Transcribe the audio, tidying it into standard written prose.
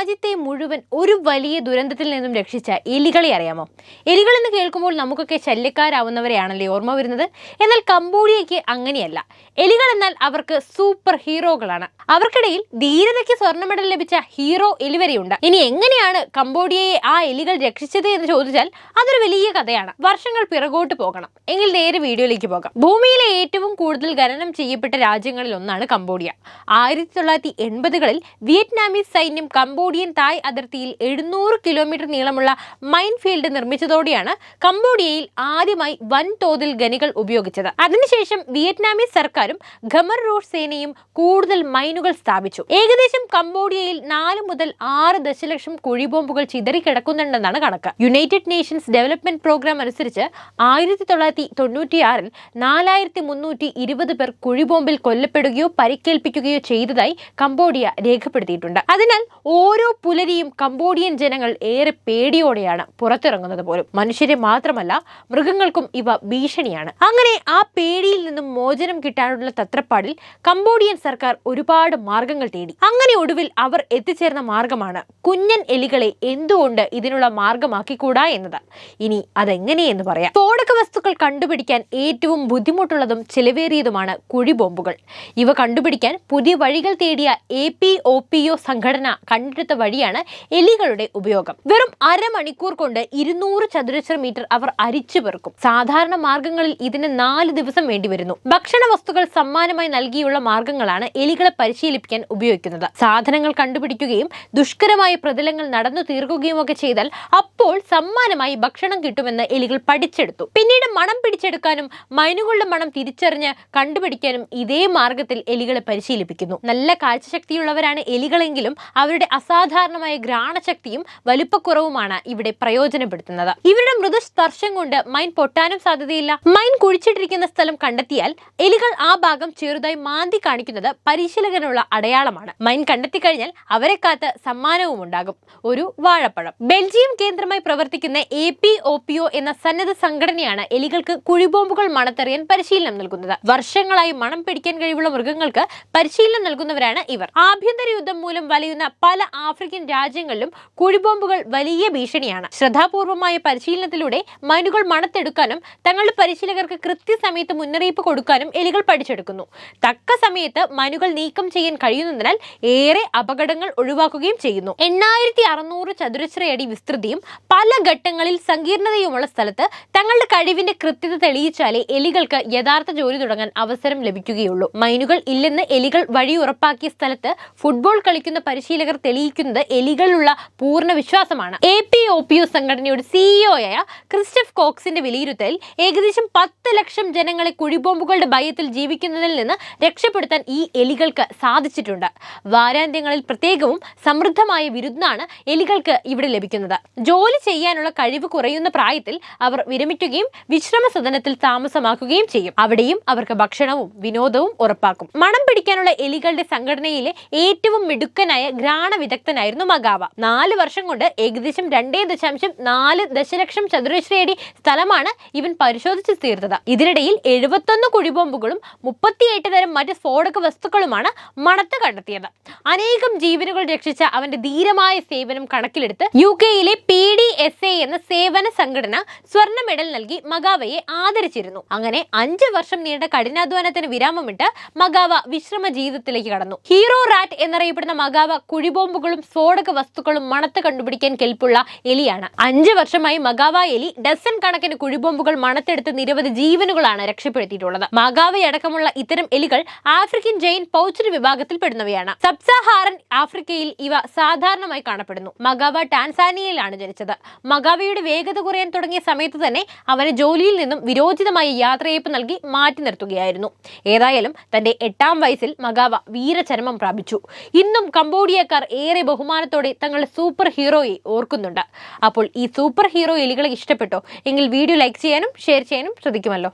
രാജ്യത്തെ മുഴുവൻ ഒരു വലിയ ദുരന്തത്തിൽ നിന്നും രക്ഷിച്ച എലികളെ അറിയാമോ? എലികൾ എന്ന് കേൾക്കുമ്പോൾ നമുക്കൊക്കെ ശല്യക്കാരാവുന്നവരെയാണല്ലേ ഓർമ്മ വരുന്നത്. എന്നാൽ കംബോഡിയയ്ക്ക് അങ്ങനെയല്ല. എലികൾ എന്നാൽ അവർക്ക് സൂപ്പർ ഹീറോകളാണ്. അവർക്കിടയിൽ ധീരതയ്ക്ക് സ്വർണ്ണ മെഡൽ ലഭിച്ച ഹീറോ എലി വരെയുണ്ട്. ഇനി എങ്ങനെയാണ് കംബോഡിയയെ ആ എലികൾ രക്ഷിച്ചത് എന്ന് ചോദിച്ചാൽ അതൊരു വലിയ കഥയാണ്. വർഷങ്ങൾ പിറകോട്ട് പോകണം. എങ്കിൽ നേരെ വീഡിയോയിലേക്ക് പോകാം. ഭൂമിയിലെ ഏറ്റവും കൂടുതൽ ഖനനം ചെയ്യപ്പെട്ട രാജ്യങ്ങളിൽ ഒന്നാണ് കംബോഡിയ. 1980കളിൽ വിയറ്റ്നാമീസ് സൈന്യം കംബോഡിയൻ തായ് അതിർത്തിയിൽ 700 കിലോമീറ്റർ നീളമുള്ള മൈൻ ഫീൽഡ് നിർമ്മിച്ചതോടെയാണ് കംബോഡിയയിൽ ആദ്യമായി വൻതോതിൽ ഖനികൾ ഉപയോഗിച്ചത്. അതിനുശേഷം വിയറ്റ്നാമീസ് സർക്കാരും ഖമർ റോഡ് സേനയും കൂടുതൽ മൈനുകൾ സ്ഥാപിച്ചു. ഏകദേശം കംബോഡിയയിൽ 4 മുതൽ 6 ദശലക്ഷം കുഴിബോംബുകൾ ചിതറിക്കിടക്കുന്നുണ്ടെന്നാണ് കണക്ക്. യുണൈറ്റഡ് നേഷൻസ് ഡെവലപ്മെന്റ് പ്രോഗ്രാം അനുസരിച്ച് 1996-ൽ 4320 പേർ കുഴിബോംബിൽ കൊല്ലപ്പെടുകയോ പരിക്കേൽപ്പിക്കുകയോ ചെയ്തതായി കംബോഡിയ രേഖപ്പെടുത്തിയിട്ടുണ്ട്. അതിനാൽ ഓരോ പുലരിയും കംബോഡിയൻ ജനങ്ങൾ ഏറെ പേടിയോടെയാണ് പുറത്തിറങ്ങുന്നത് പോലും. മനുഷ്യരെ മാത്രമല്ല, മൃഗങ്ങൾക്കും ഇവ ഭീഷണിയാണ്. അങ്ങനെ ആ പേടിയിൽ നിന്നും മോചനം കിട്ടാനുള്ള തത്രപ്പാടിൽ കംബോഡിയൻ സർക്കാർ ഒരുപാട് മാർഗങ്ങൾ തേടി. അങ്ങനെ ഒടുവിൽ അവർ എത്തിച്ചേർന്ന മാർഗമാണ് കുഞ്ഞൻ എലികളെ എന്തുകൊണ്ട് ഇതിനുള്ള മാർഗമാക്കിക്കൂടാ എന്നത്. ഇനി അതെങ്ങനെയെന്ന് പറയാം. സ്ഫോടക വസ്തുക്കൾ കണ്ടുപിടിക്കാൻ ഏറ്റവും ബുദ്ധിമുട്ടുള്ളതും ചെലവേറിയതുമാണ് കുഴിബോംബുകൾ. ഇവ കണ്ടുപിടിക്കാൻ പുതിയ വഴികൾ തേടിയ APOPO സംഘടന കണ്ടെടുത്ത വഴിയാണ് എലികളുടെ ഉപയോഗം. വെറും അരമണിക്കൂർ കൊണ്ട് 200 ചതുരശ്ര മീറ്റർ അവർ അരിച്ചു പെറുക്കും. സാധാരണ മാർഗങ്ങളിൽ ഇതിന് 4 ദിവസം വേണ്ടിവരുന്നു. ഭക്ഷണ വസ്തുക്കൾ സമ്മാനമായി നൽകിയുള്ള മാർഗങ്ങളാണ് എലികളെ പരിശീലിപ്പിക്കാൻ ഉപയോഗിക്കുന്നത്. സാധനങ്ങൾ കണ്ടുപിടിക്കുകയും ദുഷ്കരമായ പ്രതലങ്ങൾ നടന്നു തീർക്കുകയും ഒക്കെ ചെയ്താൽ അപ്പോൾ സമ്മാനമായി ഭക്ഷണം കിട്ടുമെന്ന് എലികൾ പഠിച്ചെടുത്തു. പിന്നീട് മണം പിടിച്ചെടുക്കാനും മൈനുകളുടെ മണം തിരിച്ചറിഞ്ഞ് കണ്ടുപിടിക്കാനും ഇതേ മാർഗത്തിൽ എലികളെ പരിശീലിപ്പിക്കുന്നു. നല്ല കാഴ്ചശക്തിയുള്ളവരാണ് എലികളെങ്കിലും അവരുടെ അസാധാരണമായ ഘ്രാണശക്തിയും വലുപ്പക്കുറവുമാണ് ഇവിടെ പ്രയോജനപ്പെടുത്തുന്നത്. ഇവരുടെ മൃദുസ്പർശം കൊണ്ട് മൈൻ പൊട്ടാനും സാധ്യതയില്ല. മൈൻ കുഴിച്ചിട്ടിരിക്കുന്ന സ്ഥലം കണ്ടെത്തിയാൽ എലികൾ ആ ഭാഗം ചെറുതായി മാന്തി കാണിക്കുന്നത് പരിശീലകനുള്ള അടയാളമാണ്. മൈൻ കണ്ടെത്തിക്കഴിഞ്ഞാൽ അവരെ കാത്ത് സമ്മാനവും ഉണ്ടാകും, ഒരു വാഴപ്പഴം. ബെൽജിയം കേന്ദ്രമായി പ്രവർത്തിക്കുന്ന APOPO എന്ന സന്നദ്ധ സംഘടനയാണ് എലികൾക്ക് കുഴിബോംബുകൾ മണത്തെറിയാൻ പരിശീലനം നൽകുന്നത്. വർഷങ്ങളായി മണം പിടിക്കാൻ കഴിവുള്ള മൃഗങ്ങൾക്ക് പരിശീലനം നൽകുന്നവരാണ് ഇവർ. ആഭ്യന്തര യുദ്ധം മൂലം വലയുന്ന പല ആഫ്രിക്കൻ രാജ്യങ്ങളിലും കുഴിബോംബുകൾ വലിയ ഭീഷണിയാണ്. ശ്രദ്ധാപൂർവമായ പരിശീലനത്തിലൂടെ മൈനുകൾ മണത്തെടുക്കാനും തങ്ങളുടെ പരിശീലകർക്ക് കൃത്യസമയത്ത് മുന്നറിയിപ്പ് കൊടുക്കാനും എലികൾ പഠിച്ചെടുക്കുന്നു. തക്ക സമയത്ത് മൈനുകൾ നീക്കം ചെയ്യാൻ കഴിയുന്നതിനാൽ ഏറെ അപകടങ്ങൾ ഒഴിവാക്കുകയും ചെയ്യുന്നു. 8600 ചതുരശ്ര അടി വിസ്തൃതിയും പല ഘട്ടങ്ങളിൽ സങ്കീർണതയുമുള്ള സ്ഥലത്ത് തങ്ങളുടെ കഴിവിന്റെ കൃത്യത തെളിയിച്ചാലേ എലികൾക്ക് യഥാർത്ഥ ജോലി തുടങ്ങാൻ അവസരം ലഭിക്കുകയുള്ളൂ. മൈനുകൾ ഇല്ലെന്ന് എലികൾ വഴി ഉറപ്പാക്കിയ സ്ഥലത്ത് ഫുട്ബോൾ കളിക്കുന്ന പരിശീലകർ തെളിയിക്കുന്നത് എലികളുള്ള പൂർണ്ണ വിശ്വാസമാണ്. APOPO സംഘടനയുടെ CEO ആയ ക്രിസ്റ്റഫ് കോക്സിന്റെ വിലയിരുത്തൽ ഏകദേശം 10 ലക്ഷം ജനങ്ങളെ കുഴിബോംബുകളുടെ ഭയത്തിൽ ജീവിക്കുന്നതിൽ നിന്ന് രക്ഷപ്പെടുത്താൻ ഈ എലികൾക്ക് സാധിച്ചിട്ടുണ്ട്. വാരാന്ത്യങ്ങളിൽ പ്രത്യേകവും സമൃദ്ധമായ വിരുന്നാണ് എലികൾക്ക് ഇവിടെ ലഭിക്കുന്നത്. ജോലി ചെയ്യാനുള്ള കഴിവ് കുറയുന്ന പ്രായത്തിൽ അവർ വിരമിക്കുകയും വിശ്രമ സദനത്തിൽ താമസമാക്കുകയും ചെയ്യും. അവിടെയും അവർക്ക് ഭക്ഷണവും വിനോദവും ഉറപ്പാക്കും. മണം പിടിക്കാനുള്ള എലികളുടെ സംഘടനയിലെ ഏറ്റവും മിടുക്കനായ ഘ്രാണ വിദഗ്ധനായിരുന്നു മഗാവ. 4 വർഷം കൊണ്ട് ഏകദേശം 2.4 ദശലക്ഷം ചതുരശ്ര അടി സ്ഥലമാണ് ഇവൻ പരിശോധിച്ചു തീർത്തത്. ഇതിനിടയിൽ 71 കുഴിബോംബുകളും 38 തരം മറ്റ് സ്ഫോടക വസ്തുക്കളുമാണ് മണത്ത് കണ്ടെത്തിയത്. അനേകം ജീവനുകൾ രക്ഷിച്ച അവന്റെ ധീരമായ സേവനം കണക്കിലെടുത്ത് UK-യിലെ PDSA എന്ന സേവന സംഘടന സ്വർണ്ണ മെഡൽ നൽകി മഗാവയെ ആദരിച്ചിരുന്നു. അങ്ങനെ 5 വർഷം നീണ്ട കഠിനാധ്വാനത്തിന് വിരാമമിട്ട് മഗാവ വിശ്രമ ജീവിതത്തിലേക്ക് കടന്നു. ഹീറോ റാറ്റ് എന്നറിയപ്പെടുന്ന മഗാവ കുഴിബോംബുകളും സ്ഫോടക വസ്തുക്കളും മണത്ത് കണ്ടുപിടിക്കാൻ കെൽപ്പുള്ള എലിയാണ്. 5 വർഷമായി മഗാവ എലി ഡസൻ കണക്കിന് കുഴിബോംബുകൾ മണത്തെടുത്ത് നിരവധി ജീവനുകളാണ് രക്ഷപ്പെടുത്തിയിട്ടുള്ളത്. മഗാവയടക്കമുള്ള ഇത്തരം എലികൾ ആഫ്രിക്കൻ ജെയിൻ പൗച്ചർ വിഭാഗത്തിൽ പെടുന്നവയാണ്. സബ്സാഹാറൻ ആഫ്രിക്കയിൽ ഇവ സാധാരണമായി കാണപ്പെടുന്നു. മഗാവ ടാൻസാനിയയിലാണ് ജനിച്ചത്. മഗാവയുടെ വേഗത കുറയാൻ തുടങ്ങിയ സമയത്ത് തന്നെ അവന് ജോലിയിൽ നിന്നും വിരോചിതമായ യാത്രയയപ്പ് നൽകി മാറ്റി നിർത്തുകയായിരുന്നു. ഏതായാലും തന്റെ 8ാം വയസ്സിൽ മഗാവ വീരചരമം പ്രാപിച്ചു. ഇന്നും കംബോഡിയക്കാർ ഏറെ ബഹുമാനത്തോടെ തങ്ങളുടെ സൂപ്പർ ഹീറോയെ ഓർക്കുന്നുണ്ട്. അപ്പോൾ ഈ സൂപ്പർ ഹീറോ എലികളെ ഇഷ്ടപ്പെട്ടോ? എങ്കിൽ വീഡിയോ ലൈക്ക് ചെയ്യാനും ഷെയർ ചെയ്യാനും ശ്രദ്ധിക്കുമല്ലോ.